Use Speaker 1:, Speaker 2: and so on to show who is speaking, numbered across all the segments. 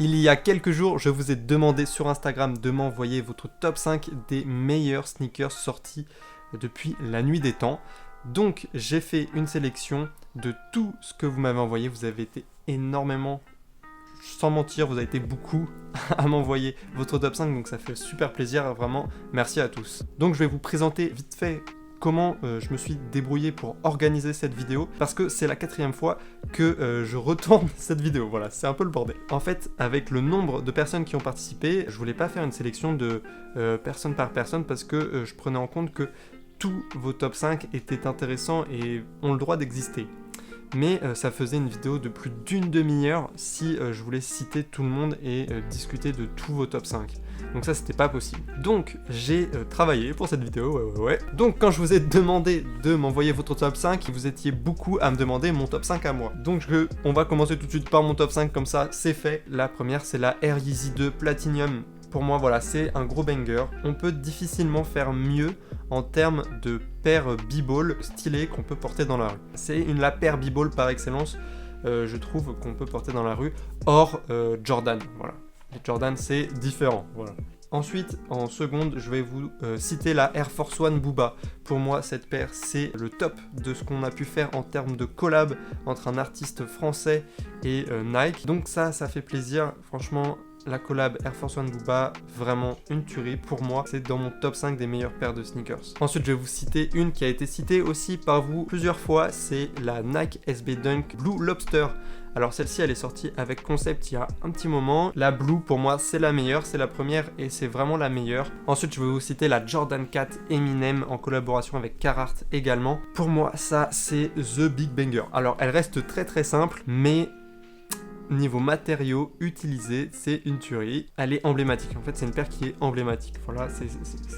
Speaker 1: Il y a quelques jours, je vous ai demandé sur Instagram de m'envoyer votre top 5 des meilleurs sneakers sortis depuis la nuit des temps. Donc j'ai fait une sélection de tout ce que vous m'avez envoyé. Vous avez été énormément, sans mentir, vous avez été beaucoup à m'envoyer votre top 5, donc ça fait super plaisir, vraiment, merci à tous. Donc je vais vous présenter vite fait comment je me suis débrouillé pour organiser cette vidéo, parce que c'est la 4e fois que je retourne cette vidéo, voilà, c'est un peu le bordel. En fait, avec le nombre de personnes qui ont participé, je voulais pas faire une sélection de personne par personne, parce que je prenais en compte que tous vos top 5 étaient intéressants et ont le droit d'exister. Mais ça faisait une vidéo de plus d'une demi-heure si je voulais citer tout le monde et discuter de tous vos top 5. Donc ça, c'était pas possible. Donc j'ai travaillé pour cette vidéo, ouais. Donc quand je vous ai demandé de m'envoyer votre top 5, vous étiez beaucoup à me demander mon top 5 à moi. Donc on va commencer tout de suite par mon top 5, comme ça c'est fait. La première, c'est la Air Yeezy 2 Platinum. Pour moi, voilà, c'est un gros banger. On peut difficilement faire mieux en termes de paire b-ball stylée qu'on peut porter dans la rue. C'est la paire b-ball par excellence, je trouve, qu'on peut porter dans la rue, hors Jordan, voilà. Les Jordan, c'est différent, voilà. Ensuite, en seconde, je vais vous citer la Air Force One Booba. Pour moi, cette paire, c'est le top de ce qu'on a pu faire en termes de collab entre un artiste français et Nike. Donc ça fait plaisir, franchement. La collab Air Force One Booba, vraiment une tuerie. Pour moi, c'est dans mon top 5 des meilleures paires de sneakers. Ensuite, je vais vous citer une qui a été citée aussi par vous plusieurs fois, c'est la Nike SB Dunk Blue Lobster. Alors celle-ci, elle est sortie avec concept il y a un petit moment. La Blue, pour moi, c'est la meilleure, c'est la première et c'est vraiment la meilleure. Ensuite, je vais vous citer la Jordan 4 Eminem en collaboration avec Carhartt également. Pour moi, ça, c'est the big banger. Alors, elle reste très très simple, mais niveau matériaux utilisés, c'est une tuerie. Elle est emblématique. En fait, c'est une paire qui est emblématique. Voilà, c'est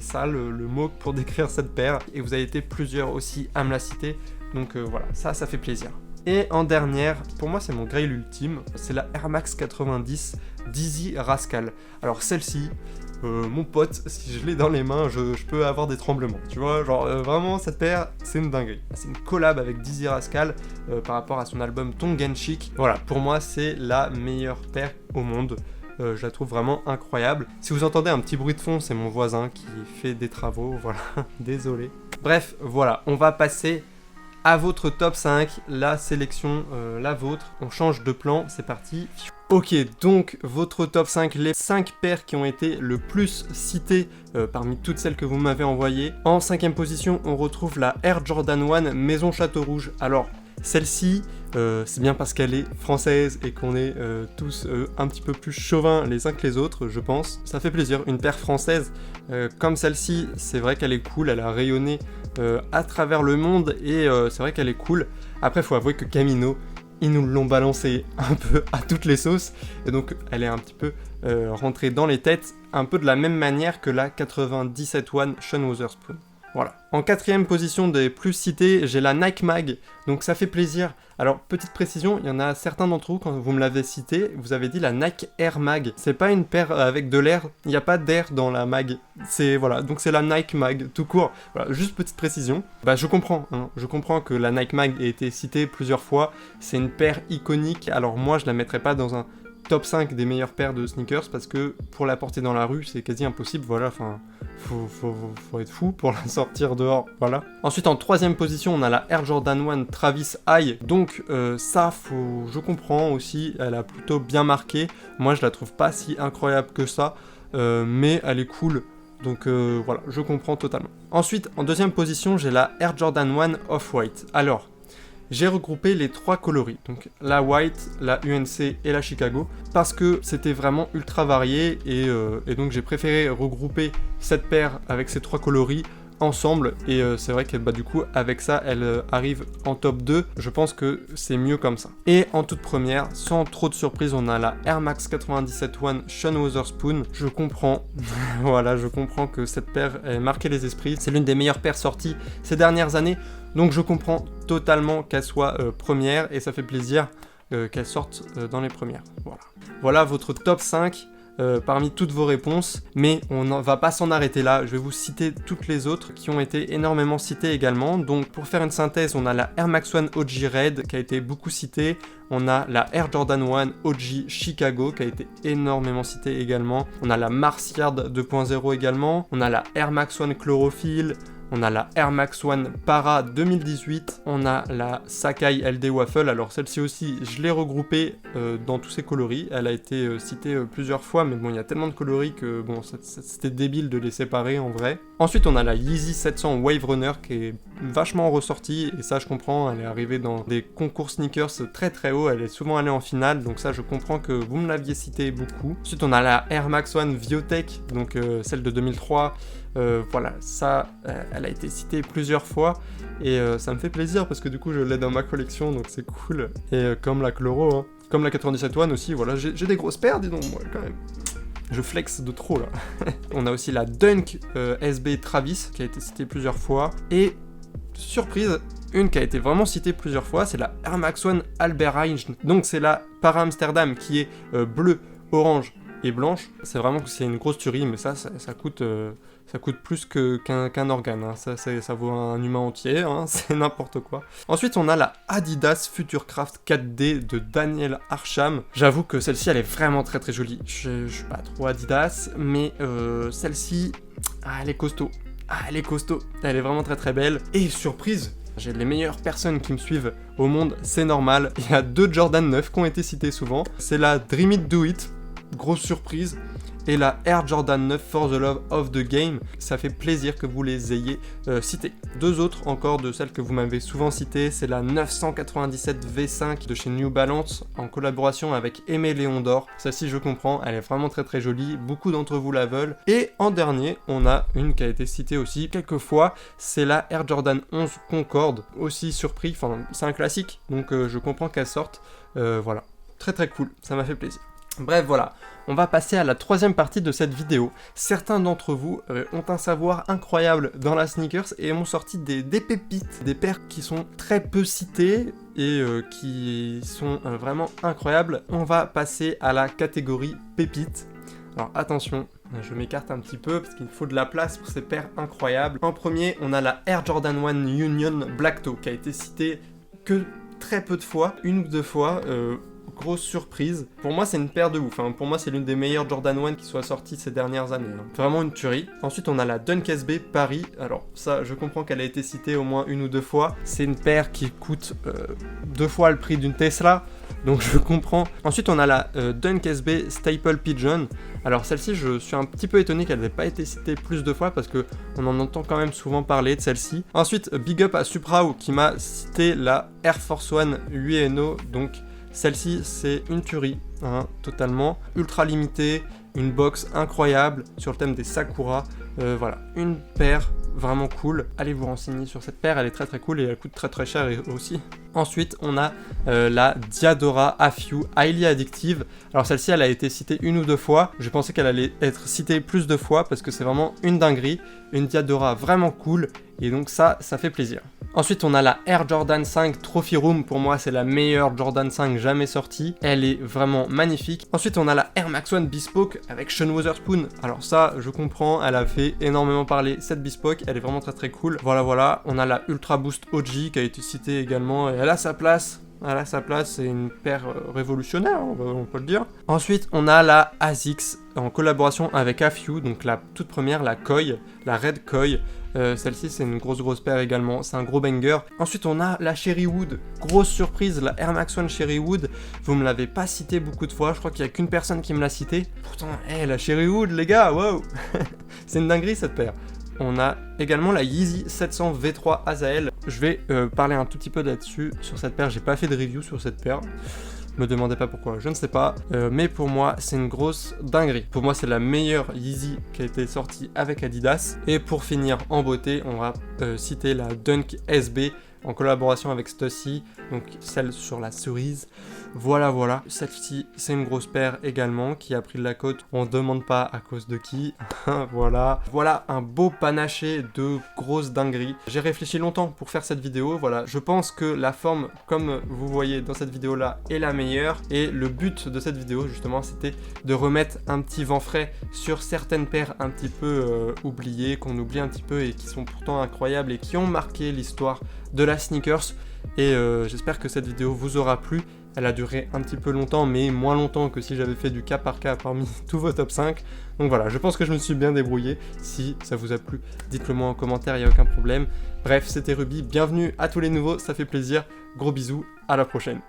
Speaker 1: ça le mot pour décrire cette paire. Et vous avez été plusieurs aussi à me la citer. Donc voilà, ça fait plaisir. Et en dernière, pour moi, c'est mon grail ultime. C'est la Air Max 90 Dizzy Rascal. Alors celle-ci, mon pote, si je l'ai dans les mains, je peux avoir des tremblements, tu vois, genre vraiment cette paire, c'est une dinguerie. C'est une collab avec Dizzy Rascal par rapport à son album Tongue-in-Cheek. Voilà, pour moi, c'est la meilleure paire au monde. Je la trouve vraiment incroyable. Si vous entendez un petit bruit de fond, c'est mon voisin qui fait des travaux, voilà, désolé. Bref, voilà, on va passer à votre top 5, la sélection, la vôtre. On change de plan, c'est parti. Ok, donc votre top 5, les 5 paires qui ont été le plus citées parmi toutes celles que vous m'avez envoyées. En 5e position, on retrouve la Air Jordan 1 Maison Château Rouge. Alors, celle-ci, c'est bien parce qu'elle est française et qu'on est tous un petit peu plus chauvins les uns que les autres, je pense. Ça fait plaisir, une paire française comme celle-ci, c'est vrai qu'elle est cool, elle a rayonné à travers le monde et c'est vrai qu'elle est cool. Après, il faut avouer que Camino, ils nous l'ont balancé un peu à toutes les sauces, et donc elle est un petit peu rentrée dans les têtes, un peu de la même manière que la 97 One Sean Wotherspoon. Voilà. En 4e position des plus cités, j'ai la Nike Mag, donc ça fait plaisir. Alors, petite précision, il y en a certains d'entre vous, quand vous me l'avez cité, vous avez dit la Nike Air Mag. C'est pas une paire avec de l'air, il n'y a pas d'air dans la mag. Voilà, donc c'est la Nike Mag, tout court. Voilà, juste petite précision. Bah, je comprends que la Nike Mag ait été citée plusieurs fois, c'est une paire iconique, alors moi je la mettrais pas dans un top 5 des meilleures paires de sneakers parce que pour la porter dans la rue c'est quasi impossible, voilà, enfin faut être fou pour la sortir dehors, voilà. Ensuite en 3e position on a la Air Jordan 1 Travis High, donc je comprends aussi, elle a plutôt bien marqué, moi je la trouve pas si incroyable que ça, mais elle est cool. Donc voilà, je comprends totalement. Ensuite en 2e position j'ai la Air Jordan 1 Off-White. Alors j'ai regroupé les 3 coloris, donc la White, la UNC et la Chicago, parce que c'était vraiment ultra varié et donc j'ai préféré regrouper cette paire avec ces 3 coloris ensemble et c'est vrai que du coup avec ça elle arrive en top 2, je pense que c'est mieux comme ça. Et en toute première, sans trop de surprise, on a la Air Max 97 One Sean Wotherspoon. Je comprends, voilà, je comprends que cette paire ait marqué les esprits, c'est l'une des meilleures paires sorties ces dernières années. Donc je comprends totalement qu'elle soit première et ça fait plaisir qu'elle sorte dans les premières. Voilà. Voilà votre top 5 parmi toutes vos réponses, mais on ne va pas s'en arrêter là. Je vais vous citer toutes les autres qui ont été énormément citées également. Donc pour faire une synthèse, on a la Air Max One OG Red qui a été beaucoup citée. On a la Air Jordan 1 OG Chicago qui a été énormément citée également. On a la Mars Yard 2.0 également. On a la Air Max One Chlorophyll. On a la Air Max One Para 2018, on a la Sacai LD Waffle, alors celle-ci aussi je l'ai regroupée dans tous ses coloris, elle a été citée plusieurs fois, mais bon il y a tellement de coloris que bon c'était débile de les séparer en vrai. Ensuite on a la Yeezy 700 Wave Runner qui est vachement ressortie, et ça je comprends, elle est arrivée dans des concours sneakers très très haut, elle est souvent allée en finale, donc ça je comprends que vous me l'aviez cité beaucoup. Ensuite on a la Air Max One Viotech, donc celle de 2003, voilà, ça, elle a été citée plusieurs fois et ça me fait plaisir parce que du coup je l'ai dans ma collection donc c'est cool. Et comme la Chloro, hein, comme la 97 One aussi, voilà, j'ai des grosses paires, dis donc, moi quand même. Je flex de trop là. On a aussi la Dunk SB Travis qui a été citée plusieurs fois. Et surprise, une qui a été vraiment citée plusieurs fois, c'est la Air Max One Albert Einstein. Donc c'est la Para Amsterdam qui est bleue, orange et blanche. C'est vraiment que c'est une grosse tuerie, mais ça coûte plus qu'un organe, hein. Ça vaut un humain entier, hein. C'est n'importe quoi. Ensuite, on a la Adidas Futurecraft 4D de Daniel Arsham. J'avoue que celle-ci, elle est vraiment très très jolie. Je suis pas trop Adidas, mais celle-ci, elle est costaud. Elle est costaud. Elle est vraiment très très belle. Et surprise, j'ai les meilleures personnes qui me suivent au monde, c'est normal. Il y a 2 Jordan 9 qui ont été cités souvent. C'est la Dream It Do It, grosse surprise, et la Air Jordan 9 For the Love of the Game. Ça fait plaisir que vous les ayez citées. 2 autres encore de celles que vous m'avez souvent citées, c'est la 997 V5 de chez New Balance en collaboration avec Aimé Léon d'Or. Celle-ci je comprends, elle est vraiment très très jolie, beaucoup d'entre vous la veulent. Et en dernier, on a une qui a été citée aussi quelques fois, c'est la Air Jordan 11 Concorde, aussi surpris, enfin c'est un classique, donc je comprends qu'elle sorte, voilà. Très très cool, ça m'a fait plaisir. Bref, voilà, on va passer à la 3e partie de cette vidéo. Certains d'entre vous ont un savoir incroyable dans la sneakers et ont sorti des pépites, des paires qui sont très peu citées et qui sont vraiment incroyables. On va passer à la catégorie pépites. Alors attention, je m'écarte un petit peu parce qu'il faut de la place pour ces paires incroyables. En premier, on a la Air Jordan 1 Union Black Toe qui a été citée que très peu de fois, 1 ou 2 fois. Grosse surprise. Pour moi, c'est une paire de ouf. Hein. Pour moi, c'est l'une des meilleures Jordan 1 qui soit sortie ces dernières années. Hein. Vraiment une tuerie. Ensuite, on a la Dunk SB Paris. Alors, ça, je comprends qu'elle a été citée au moins 1 ou 2 fois. C'est une paire qui coûte 2 fois le prix d'une Tesla. Donc, je comprends. Ensuite, on a la Dunk SB Staple Pigeon. Alors, celle-ci, je suis un petit peu étonné qu'elle n'ait pas été citée plus de fois parce qu'on en entend quand même souvent parler de celle-ci. Ensuite, big up à Suprao qui m'a cité la Air Force One UNO. Donc, celle-ci, c'est une tuerie, hein, totalement, ultra limitée, une box incroyable sur le thème des Sakura. Voilà, une paire vraiment cool. Allez vous renseigner sur cette paire, elle est très très cool et elle coûte très très cher aussi. Ensuite, on a la Diadora A-Few Highly Addictive. Alors celle-ci, elle a été citée 1 ou 2 fois. Je pensais qu'elle allait être citée plus de fois parce que c'est vraiment une dinguerie. Une Diadora vraiment cool et donc ça fait plaisir. Ensuite, on a la Air Jordan 5 Trophy Room. Pour moi, c'est la meilleure Jordan 5 jamais sortie. Elle est vraiment magnifique. Ensuite, on a la Air Max One Bespoke avec Sean Wotherspoon. Alors ça, je comprends, elle a fait énormément parler cette Bespoke. Elle est vraiment très très cool. Voilà. On a la Ultra Boost OG qui a été citée également. Et elle a sa place. C'est une paire révolutionnaire, on peut le dire. Ensuite, on a la ASICS en collaboration avec A-Few, donc la toute première, la Koi, la Red Koi. Celle-ci, c'est une grosse paire également, c'est un gros banger. Ensuite, on a la Cherry Wood, grosse surprise, la Air Max One Cherry Wood. Vous me l'avez pas citée beaucoup de fois, je crois qu'il y a qu'une personne qui me l'a citée. Pourtant, la Cherry Wood, les gars, wow. C'est une dinguerie cette paire. On a également la Yeezy 700 V3 Azael. Je vais parler un tout petit peu là-dessus, sur cette paire. J'ai pas fait de review sur cette paire. Me demandez pas pourquoi, je ne sais pas. Mais pour moi, c'est une grosse dinguerie. Pour moi, c'est la meilleure Yeezy qui a été sortie avec Adidas. Et pour finir en beauté, on va citer la Dunk SB en collaboration avec Stussy, donc celle sur la cerise. Voilà. Celle-ci, c'est une grosse paire également qui a pris de la côte. On ne demande pas à cause de qui. Voilà un beau panaché de grosses dingueries. J'ai réfléchi longtemps pour faire cette vidéo. Voilà, je pense que la forme, comme vous voyez dans cette vidéo-là, est la meilleure. Et le but de cette vidéo, justement, c'était de remettre un petit vent frais sur certaines paires un petit peu oubliées, qu'on oublie un petit peu et qui sont pourtant incroyables et qui ont marqué l'histoire de la sneakers. Et j'espère que cette vidéo vous aura plu. Elle a duré un petit peu longtemps, mais moins longtemps que si j'avais fait du cas par cas parmi tous vos top 5. Donc voilà, je pense que je me suis bien débrouillé. Si ça vous a plu, dites-le moi en commentaire, il n'y a aucun problème. Bref, c'était Ruby, bienvenue à tous les nouveaux, ça fait plaisir. Gros bisous, à la prochaine.